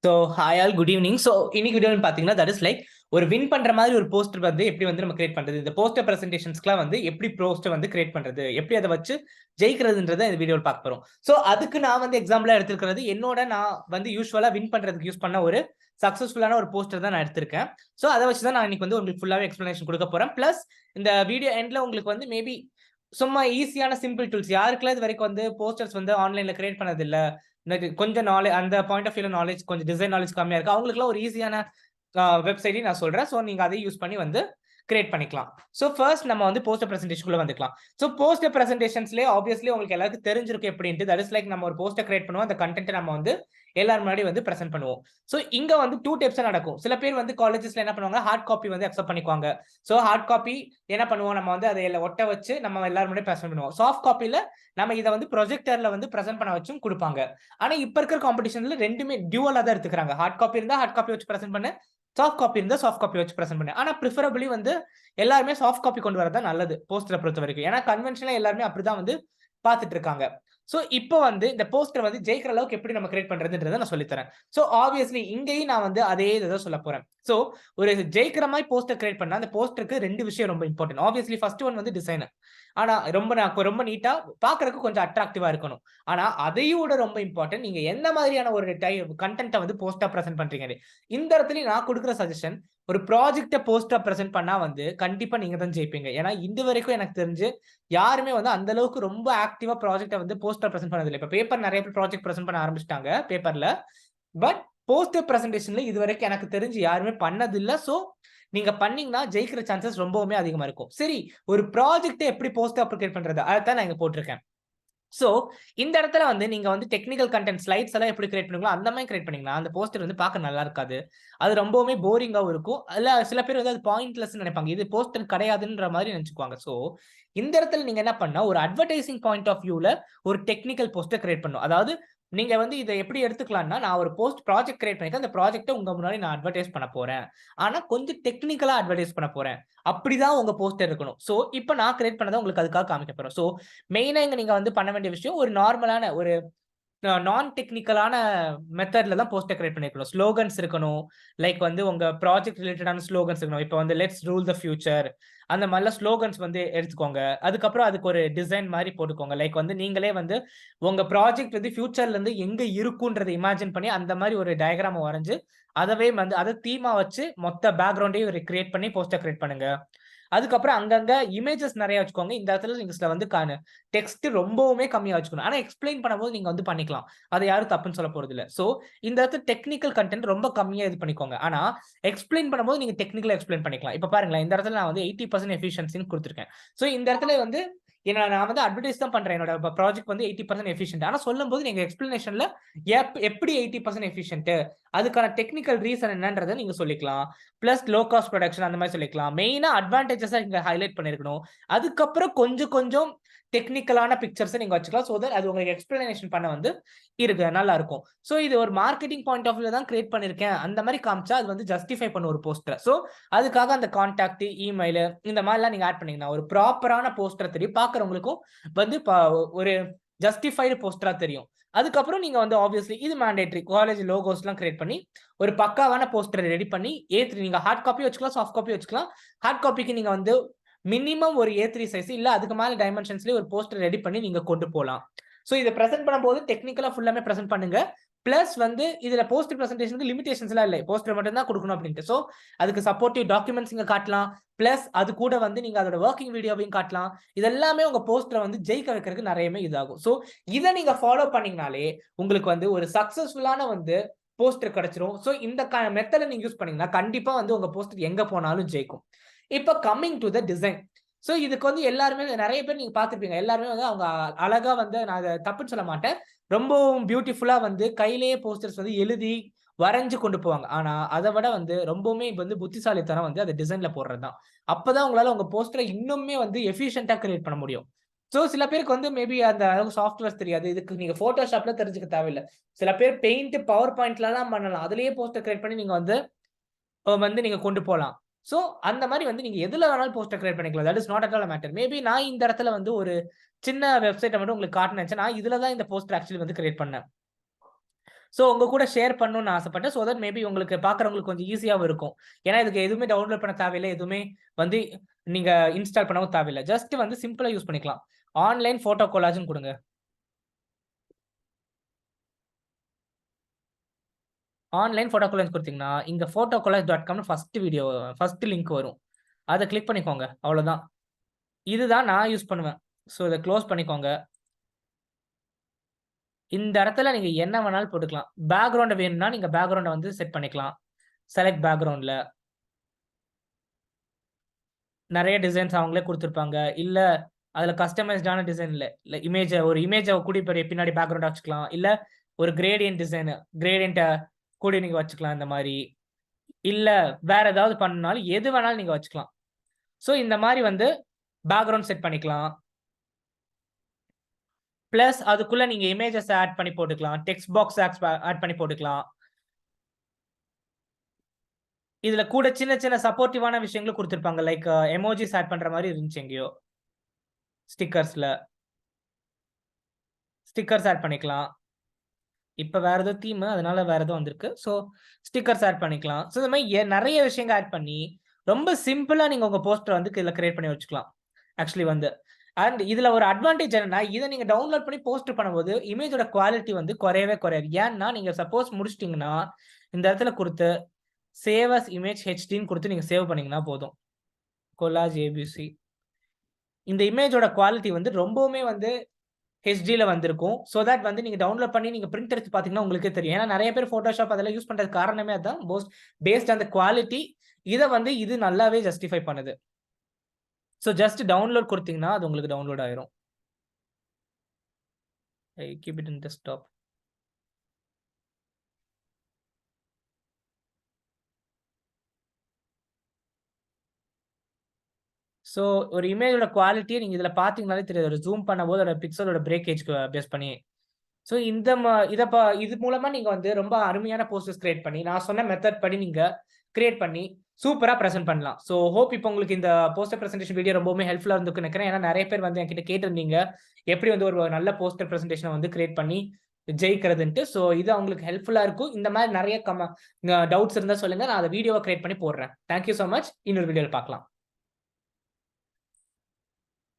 So hi all good evening. So இன்னைக்கு வீடியோன்னு பார்த்தீங்கன்னா தட் இஸ் லைக் ஒரு வின் பண்ற மாதிரி ஒரு போஸ்டர் வந்து எப்படி வந்து நம்ம கிரியேட் பண்றது, இந்த போஸ்டர் பிரசன்டேஷன்ஸ்க்குலாம் வந்து எப்படி போஸ்டர் வந்து கிரியேட் பண்றது, எப்படி அதை வச்சு ஜெயிக்கிறதுன்றத இந்த வீடியோவில் பார்க்க போறோம். ஸோ அதுக்கு நான் வந்து எக்ஸாம்பிளா எடுத்துக்கிறது என்னோட நான் வந்து யூஸ்வலா வின் பண்றதுக்கு யூஸ் பண்ண ஒரு சக்சஸ்ஃபுல்லான ஒரு போஸ்டர் தான் நான் எடுத்திருக்கேன். ஸோ அதை வச்சு தான் நான் இன்னைக்கு வந்து உங்களுக்கு ஃபுல்லாவே எக்ஸ்பிளனேஷன் கொடுக்க போறேன். பிளஸ் இந்த வீடியோ எண்ட்ல உங்களுக்கு வந்து மேபி சும்மா ஈஸியான சிம்பிள் டூல்ஸ் யாருக்கெல்லாம் இது வரைக்கும் வந்து போஸ்டர்ஸ் வந்து ஆன்லைன்ல கிரியேட் பண்ணது இல்ல, கொஞ்சம் நாலேஜ் அந்த பாயிண்ட் ஆஃப் வியூல நாலேஜ் கொஞ்சம் டிசைன் நாலேஜ் கம்மியா இருக்கு, அவங்களுக்குலாம் ஒரு ஈஸியான வெப்சைட்டையும் நான் சொல்றேன். ஸோ நீங்க அதை யூஸ் பண்ணி வந்து கிரியேட் பண்ணிக்கலாம். ஸோ ஃபர்ஸ்ட் நம்ம வந்து போஸ்டர் பிரசன்டேஷனுக்குள்ள வந்துக்கலாம். ஸோ போஸ்டர் பிரசன்டேஷன்ஸ்லேயே ஆப்வியஸ்லி உங்களுக்கு எல்லாருக்கும் தெரிஞ்சிருக்கு எப்படின்ட்டு. தட் இஸ் லைக் நம்ம ஒரு போஸ்டர் கிரியேட் பண்ணுவோம், அந்த கண்டென்ட் நம்ம வந்து எல்லாரும் முன்னாடி வந்து பிரசென்ட் பண்ணுவோம். ஸோ இங்க வந்து டூ டைப்ஸ் நடக்கும். சில பேர் வந்து காலேஜஸ்ல என்ன பண்ணுவாங்க, ஹார்ட் காப்பி வந்து அக்செப்ட் பண்ணிக்குவாங்க. ஸோ ஹார்ட் காப்பி என்ன பண்ணுவோம், நம்ம வந்து அதை ஒட்ட வச்சு நம்ம எல்லாரும் முன்னாடி பிரசென்ட் பண்ணுவோம். சாஃப்ட் காப்பில நம்ம இதை வந்து ப்ரொஜெக்டர்ல வந்து பிரசென்ட் பண்ண வச்சும் கொடுப்பாங்க. ஆனா இப்ப இருக்கிற காம்படிஷன்ல ரெண்டுமே டியூவலா தான் எடுத்துக்கிறாங்க. ஹார்ட் காப்பி இருந்தா ஹார்ட் காப்பி வச்சு பிரசென்ட் பண்ணு, சாஃப்ட் காப்பி இருந்தா சாஃப்ட் காப்பி வச்சு பிரசென்ட் பண்ணு. ஆனா ப்ரிஃபரபிளி வந்து எல்லாருமே சாஃப்ட் காப்பி கொண்டு வரதா நல்லது போஸ்டரை பொறுத்த வரைக்கும். ஏன்னா கன்வென்ஷனலா எல்லாருமே அப்படிதான் வந்து பாத்துட்டு இருக்காங்க. சோ இப்போ வந்து இந்த போஸ்டர் வந்து ஜெயிக்கிற அளவுக்கு எப்படி நம்ம கிரியேட் பண்றதுன்றதை நான் சொல்லித்தரேன். சோ ஆப்வியஸ்லி இங்கேயும் நான் வந்து அதே இதை சொல்ல போறேன். சோ ஒரு ஜெயிக்கிற மாதிரி போஸ்டர் கிரியேட் பண்ணா அந்த போஸ்டருக்கு ரெண்டு விஷயம் ரொம்ப இம்பார்ட்டன்ட். ஆப்வியஸ்லி ஃபர்ஸ்ட் ஒன் வந்து டிசைன். ஆனா ரொம்ப நீட்டா பாக்குறதுக்கு கொஞ்சம் அட்ராக்டிவா இருக்கணும். ஆனா அதையும் விட ரொம்ப இம்பார்ட்டன்ட், நீங்க எந்த மாதிரியான ஒரு கண்டென்ட்டை வந்து போஸ்டா பிரசென்ட் பண்றீங்க. இந்த இடத்துல நான் கொடுக்குற சஜஷன், ஒரு ப்ராஜெக்ட போஸ்டா பிரசென்ட் பண்ணா வந்து கண்டிப்பா நீங்க தான் ஜெயிப்பீங்க. ஏன்னா இது வரைக்கும் எனக்கு தெரிஞ்சு யாருமே வந்து அந்த அளவுக்கு ரொம்ப ஆக்டிவா ப்ராஜெக்ட வந்து போஸ்டர் பிரசென்ட் பண்ணது இல்லை. இப்ப பேப்பர் நிறைய பேர் ப்ராஜெக்ட் பிரசென்ட் பண்ண ஆரம்பிச்சிட்டாங்க பேப்பர்ல. பட் போஸ்டர் பிரசன்டேஷன்ல இது வரைக்கும் எனக்கு தெரிஞ்சு யாருமே பண்ணது இல்ல. சோ நீங்க பண்ணீங்கன்னா ஜெயிக்கிற சான்சஸ் ரொம்பவுமே அதிகமா இருக்கும். சரி, ஒரு ப்ராஜெக்ட் எப்படி போஸ்டர் கிரியேட் பண்றது, அதான் நான் இங்க போட்டிருக்கேன். சோ இந்த இடத்துல வந்து நீங்க வந்து டெக்னிக்கல் கண்டென்ட் ஸ்லைட்ஸ் எல்லாம் எப்படி கிரியேட் பண்ணுவீங்களோ அந்த மாதிரி கிரியேட் பண்ணீங்கன்னா அந்த போஸ்டர் வந்து பார்க்க நல்லா இருக்காது. அது ரொம்பவுமே போரிங்காவும் இருக்கும். அல்ல சில பேர் வந்து அது பாயிண்ட்லெஸ் நினைப்பாங்க, இது போஸ்டர் கிடையாதுன்ற மாதிரி நினைச்சுக்குவாங்க. சோ இந்த இடத்துல நீங்க என்ன பண்ணா, ஒரு அட்வர்டைசிங் பாயிண்ட் ஆஃப் வியூல ஒரு டெக்னிக்கல் போஸ்டர் கிரியேட் பண்ணும். அதாவது நீங்க வந்து இதை எப்படி எடுத்துக்கலாம்னா, நான் ஒரு ப்ராஜெக்ட் கிரியேட் பண்ணிருக்கேன், அந்த ப்ராஜெக்ட்டை உங்க முன்னாடி நான் அட்வர்டைஸ் பண்ண போறேன். ஆனா கொஞ்சம் டெக்னிக்கலா அட்வர்டைஸ் பண்ண போறேன். அப்படிதான் உங்க போஸ்டர் இருக்கணும். சோ இப்ப நான் கிரியேட் பண்ணதை உங்களுக்கு அதுக்காக காமிக்க போறேன். சோ மெயினா இங்க நீங்க வந்து பண்ண வேண்டிய விஷயம், ஒரு நார்மலான ஒரு நான் டெக்னிக்கலான மெத்தட்ல தான் போஸ்டர் கிரியேட் பண்ணிருக்கணும். ஸ்லோகன்ஸ் இருக்கணும். லைக் வந்து உங்க ப்ராஜெக்ட் ரிலேட்டடான ஸ்லோகன்ஸ் இருக்கணும். இப்போ வந்து லெட்ஸ் ரூல் த ஃபியூச்சர் அந்த மாதிரிலாம் ஸ்லோகன்ஸ் வந்து எடுத்துக்கோங்க. அதுக்கப்புறம் அதுக்கு ஒரு டிசைன் மாதிரி போட்டுக்கோங்க. லைக் வந்து நீங்களே வந்து உங்க ப்ராஜெக்ட் வந்து ஃபியூச்சர்ல இருந்து எங்க இருக்குன்றதை இமேஜின் பண்ணி அந்த மாதிரி ஒரு டயக்ராம் வரைஞ்சு அதவே வந்து அதை தீமா வச்சு மொத்த பேக்ரவுண்டையும் கிரியேட் பண்ணி போஸ்டர் கிரியேட் பண்ணுங்க. அதுக்கப்புறம் அங்கங்க இமேஜஸ் நிறைய வச்சுக்கோங்க. இந்த இடத்துல நீங்க வந்து டெக்ஸ்ட் ரொம்பவுமே கம்மியா வச்சுக்கணும். ஆனா எக்ஸ்பிளைன் பண்ணும்போது நீங்க வந்து பண்ணிக்கலாம். அதை யாரும் தப்புன்னு சொல்ல போறது இல்ல. சோ இந்த இடத்துல டெக்னிக்கல் கண்டென்ட் ரொம்ப கம்மியா இது பண்ணிக்கோங்க. ஆனா எக்ஸ்பிளைன் பண்ணும்போது நீங்க டெக்னிக்கலா எக்ஸ்பிளைன் பண்ணிக்கலாம். இப்ப பாருங்களேன், இந்த இடத்துல நான் வந்து 80% எஃபிஷியன்சின்னு கொடுத்திருக்கேன். சோ இந்த இடத்துல வந்து நான் வந்து அட்வர்டைஸ் தான் பண்றேன். என்னோட ப்ராஜெக்ட் வந்து 80% எஃபிஷியன்ட். ஆனா சொல்லும்போது நீங்க எக்ஸ்பிளனேஷன்ல எப்படி 80% எஃபிஷியன்ட், அதுக்கான டெக்னிக்கல் ரீசன் என்னன்றதை நீங்க சொல்லிக்கலாம். பிளஸ் லோ காஸ்ட் ப்ரொடக்ஷன் அந்த மாதிரி சொல்லிக்கலாம். மெயினா அட்வான்டேஜஸா இங்க ஹைலைட் பண்ணிருக்கணும். அதுக்கப்புறம் கொஞ்சம் கொஞ்சம் டெக்னிக்கலான பிக்சர்ஸ் நீங்க வச்சுக்கலாம். சோ தட் அது உங்களுக்கு எக்ஸ்பிளனேஷன் பண்ண வந்து நல்லா இருக்கும். சோ இது ஒரு மார்க்கெட்டிங் பாயிண்ட் ஆஃப் வியூல தான் கிரியேட் பண்ணிருக்கேன் அந்த மாதிரி காமிச்சா அது வந்து ஜஸ்டிஃபை பண்ண ஒரு போஸ்டர். சோ அதுக்காக அந்த கான்டாக்ட், இமெயில் இந்த மாதிரிலாம் நீங்க ஆட் பண்ணீங்கன்னா ஒரு ப்ராப்பரான போஸ்டர் தெரியும், பாக்குறவங்களுக்கும் வந்து ஒரு ஜஸ்டிஃபைடு போஸ்டரா தெரியும். அதுக்கப்புறம் நீங்க வந்து ஆப்வியஸ்லி இது மேண்டேட்டரி காலேஜ் லோகோஸ் எல்லாம் கிரியேட் பண்ணி ஒரு பக்காவான போஸ்டர் ரெடி பண்ணி A3 நீங்க ஹார்ட் காப்பி வச்சுக்கலாம், சாஃப்ட் காப்பி வச்சுக்கலாம். ஹார்ட் காப்பிக்கு நீங்க வந்து மினிமம் ஒரு A3 சைஸ் இல்ல அதுக்கு மேல டைமென்ஷன்ஸ்லயே ஒரு போஸ்டர் ரெடி பண்ணி நீங்க கொண்டு போலாம். சோ இத பிரசன்ட் பண்ணும்போது டெக்னிக்கலா ஃபுல்லாமே பிரசன்ட் பண்ணுங்க. பிளஸ் வந்து இதுல போஸ்டர் பிரசன்டேஷனுக்கு லிமிடேஷன்ஸ் எல்லாம் இல்ல, போஸ்டர் மட்டும் தான் கொடுக்கணும் அப்படின்ட்டு. சோ அதுக்கு சப்போர்ட்டிவ் டாக்குமெண்ட்ஸ் இங்க காட்டலாம். பிளஸ் அது கூட வந்து நீங்க அதோட ஒர்க்கிங் வீடியோவையும் காட்டலாம். இதெல்லாமே உங்க போஸ்டரை வந்து ஜெயிக்க வைக்கிறதுக்கு நிறையவே இதாகும். சோ இதை நீங்க ஃபாலோ பண்ணீங்கனாலே உங்களுக்கு வந்து ஒரு சக்சஸ்ஃபுல்லான வந்து போஸ்டர் கிடைச்சிரும். சோ இந்த மெத்தட நீங்க யூஸ் பண்ணீங்கன்னா கண்டிப்பா வந்து உங்க போஸ்டர் எங்க போனாலும் ஜெயிக்கும். இப்ப coming to the design. So இதுக்கு வந்து எல்லாருமே நிறைய பேர் நீங்க பார்த்திருப்பீங்க. எல்லாருமே வந்து அவங்க அழகா வந்து, நான் அதை தப்புன்னு சொல்ல மாட்டேன், ரொம்பவும் பியூட்டிஃபுல்லா வந்து கையிலேயே போஸ்டர்ஸ் வந்து எழுதி வரைஞ்சு கொண்டு போவாங்க. ஆனா அதை விட வந்து ரொம்பவுமே வந்து புத்திசாலித்தனம் வந்து அதை டிசைன்ல போடுறதுதான். அப்பதான் உங்களால உங்க போஸ்டரை இன்னுமே வந்து எஃபிஷியன்ட்டா கிரியேட் பண்ண முடியும். சோ சில பேருக்கு வந்து மேபி அந்த அளவுக்கு சாஃப்ட்வேர்ஸ் தெரியாது. இதுக்கு நீங்க போட்டோஷாப்ல தெரிஞ்சுக்க தேவையில்ல. சில பேர் பெயிண்ட், பவர் பாயிண்ட்ல தான் பண்ணலாம். அதுலயே போஸ்டர் கிரியேட் பண்ணி நீங்க வந்து நீங்க கொண்டு போலாம். சோ அந்த மாதிரி வந்து நீங்க எதுல வேணாலும் போஸ்டர் கிரியேட் பண்ணிக்கலாம். That is not at all matter. Maybe நான் இந்த இடத்துல வந்து ஒரு சின்ன வெப்சைட்டை மட்டும் உங்களுக்கு காட்டணும்னு நினைச்சேன். நான் இதுல தான் இந்த போஸ்டர் ஆக்சுவலி வந்து கிரியேட் பண்ணேன். ஸோ உங்க கூட ஷேர் பண்ணணும்னு ஆசைப்பட்டேன். ஸோ தட் மேபி உங்களுக்கு பார்க்குறவங்களுக்கு கொஞ்சம் ஈஸியாவும் இருக்கும். ஏன்னா இதுக்கு எதுவுமே டவுன்லோட் பண்ண தேவையில்ல. எதுவுமே வந்து நீங்க இன்ஸ்டால் பண்ணவும் தேவையில்ல. ஜஸ்ட் வந்து சிம்பிளா யூஸ் பண்ணிக்கலாம். ஆன்லைன் ஃபோட்டோ கொலாஜ்ன்னு குடுங்க. ஆன்லைன் ஃபோட்டோ கொலாஜ் குடுத்தீங்கன்னா, இங்க photocollage.comனு ஃபர்ஸ்ட் லிங்க் வரும். அத கிளிக் பண்ணிக்கோங்க. அவ்வளோதான். இதுதான் நான் யூஸ் பண்ணுவேன். ஸோ இத க்ளோஸ் பண்ணிக்கோங்க. இந்த இடத்துல நீங்க என்ன வேணாலும் போட்டுக்கலாம். பேக்கிரவுண்ட் வேணும்னா நீங்க பேக்கிரவுண்ட வந்து செட் பண்ணிக்கலாம். செலக்ட் பேக்கிரவுண்ட்ல. நெறைய டிசைன்ஸ் அவங்களே குடுத்திருப்பாங்க. இல்ல அதுல கஸ்டமைஸ்டான டிசைன் இல்ல. ஒரு இமேஜ கூடி பின்னாடி பேக்கிரவுண்டா வச்சுக்கலாம். இல்ல ஒரு கிரேடியன்ட் டிசைன் கிரேடியன்ட்ட கூடி நீங்க வச்சுக்கலாம் இந்த மாரி. இல்ல வேற ஏதாவது பண்ணனாலும் எது வேணாலும் நீங்க வச்சுக்கலாம். சோ இந்த மாரி வந்து பேக்கிரவுண்ட் செட் பண்ணிக்கலாம். பிளஸ் அதுக்குள்ள நீங்க இமேஜஸ் ஆட் பண்ணி போட்டுக்கலாம். டெக்ஸ்ட் பாக்ஸ் ஆட் பண்ணி போட்டுக்கலாம். இதுல கூட சின்ன சின்ன சப்போர்ட்டிவான விஷயங்களும் குடுத்திருப்பாங்க. லைக் எமோஜிஸ் ஆட் பண்ற மாரி இருந்துச்சு எங்கேயோ. ஸ்டிக்கர்ஸ்ல. ஸ்டிக்கர்ஸ் ஆட் பண்ணிக்கலாம். இப்ப வேற ஏதோ தீம் அதனால வேற ஏதோ வந்திருக்கு. சோ ஸ்டிக்கர்ஸ் ஆட் பண்ணிக்கலாம். சோ இந்த மாரி நெறைய விஷயங்கள் ஆட் பண்ணி, ரொம்ப சிம்பிளா நீங்க உங்க போஸ்டர் வந்து இதுல கிரியேட் பண்ணி வச்சுக்கலாம். ஆக்சுவலி வந்து. அண்ட் இதுல ஒரு அட்வான்டேஜ் என்னன்னா, இத நீங்க டவுன்லோட் பண்ணி போஸ்ட் பண்ணும்போது, இமேஜோட குவாலிட்டி வந்து குறையவே குறையாது. ஏன்னா, நீங்க சப்போஸ் முடிச்சிட்டீங்கன்னா, இந்த இடத்துல குடுத்து சேவ் அஸ் இமேஜ் ஹெச்டின்னு குடுத்து நீங்க சேவ் பண்ணீங்கன்னா போதும். Collage ABC. இந்த இமேஜோட குவாலிட்டி வந்து ரொம்பவுமே வந்து ஹெச்டில வந்திருக்கும். சோ தட் வந்து நீங்க டவுன்லோட் பண்ணி நீங்க பிரிண்ட் எடுத்து பார்த்தீங்கன்னா உங்களுக்கே தெரியும். ஏன்னா நெறைய பேர் Photoshop அதெல்லாம் யூஸ் பண்றதுக்கு காரணமே அதான். பேஸ்ட் ஆன் த குவாலிட்டி இத வந்து இது நல்லாவே ஜஸ்டிஃபை பண்ணுது. சோ ஜஸ்ட் டவுன்லோட் குடுத்தீங்கன்னா, அது உங்களுக்கு டவுன்லோட் ஆயிரும். I keep it in desktop. So ஒரு இமேஜோட குவாலிட்டிய நீங்க இதுல பார்த்தீங்கனாலே தெரியும். ஒரு ஜூம் பண்ணும்போது அதோட பிக்சலோட பிரேக்கேஜ்க்கு பேஸ் பண்ணி. சோ இந்த இது மூலமா நீங்க வந்து ரொம்ப அருமையான போஸ்டர்ஸ் கிரியேட் பண்ணி, நான் சொன்ன மெத்தட் படி நீங்க கிரியேட் பண்ணி சூப்பரா பிரசன்ட் பண்ணலாம். சோ ஹோப் இப்போ உங்களுக்கு இந்த போஸ்டர் பிரசன்டேஷன் வீடியோ ரொம்பவுமே ஹெல்ப்ஃபுல்லா இருந்திருக்கும்னு நினைக்கிறேன். ஏன்னா நெறைய பேர் வந்து என்கிட்ட கேட்டிருந்தீங்க. எப்படி வந்து ஒரு நல்ல போஸ்டர் பிரசன்டேஷன வந்து கிரியேட் பண்ணி ஜெயிக்கிறதுன்ட்டு. சோ இது அவங்களுக்கு ஹெல்ப்ஃபுல்லா இருக்கும். இந்த மாரி நெறைய டவுட்ஸ் இருந்தா சொல்லுங்க. நான் அத வீடியோவா கிரியேட் பண்ணி போடுறேன். Thank you so much. இன்னொரு வீடியோல பார்க்கலாம்.